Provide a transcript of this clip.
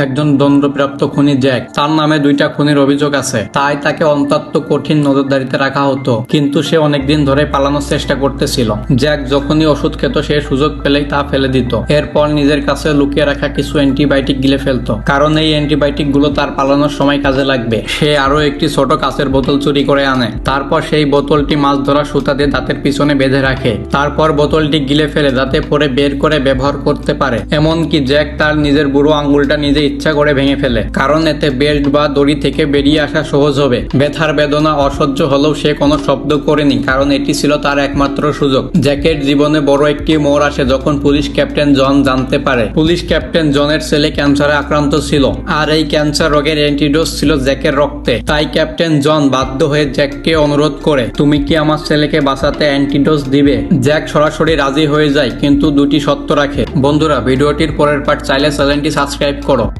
একজন দণ্ডপ্রাপ্ত খুনি জ্যাক। তার নামে 2টা খুনের অভিযোগ আছে, তাই তাকে অত্যন্ত কঠিন নজরদারিতে রাখা হতো। কিন্তু সে অনেকদিন ধরে পালানোর চেষ্টা করতেছিল। জ্যাক যখনই ওষুধ খেত সে সুযোগ পেলেই তা ফেলে দিত। এরপর নিজের কাছে লুকিয়ে রাখা কিছু অ্যান্টিবায়োটিক গিলে ফেলতো, কারণ এই অ্যান্টিবায়োটিক গুলো তার পালানোর সময় কাজে লাগবে। সে আরো একটি ছোট কাঁচের বোতল চুরি করে আনে। তারপর সেই বোতলটি মাছ ধরা সুতা দিয়ে দাঁতের পিছনে বেঁধে রাখে। তারপর বোতলটি গিলে ফেলে দাঁতে পরে বের করে ব্যবহার করতে পারে। এমনকি জ্যাক তার নিজের বুড়ো আঙ্গুলটা নিজে ইচ্ছা করে ভেঙে ফেলে, কারণ এতে বেল্ট বা দড়ি থেকে বেরিয়ে আসা সহজ হবে। ব্যথার বেদনা অসহ্য হলেও সে কোনো শব্দ করেনি, কারণ এটি ছিল তার একমাত্র সুযোগ। জ্যাকের জীবনে বড় একটি মোড় আসে যখন পুলিশ ক্যাপ্টেন জন জানতে পারে পুলিশ ক্যাপ্টেন জনের ছেলে ক্যান্সারে আক্রান্ত ছিল, আর এই ক্যান্সার রোগের অ্যান্টিডোজ ছিল জ্যাকের রক্তে। তাই ক্যাপ্টেন জন বাধ্য হয়ে জ্যাককে অনুরোধ করে, তুমি কি আমার ছেলেকে বাঁচাতে অ্যান্টিডোজ দিবে? জ্যাক সরাসরি রাজি হয়ে যায়, কিন্তু দুটি শর্ত রাখে। বন্ধুরা, ভিডিওটির পরের পার্ট চাইলে চ্যানেলটি সাবস্ক্রাইব করো।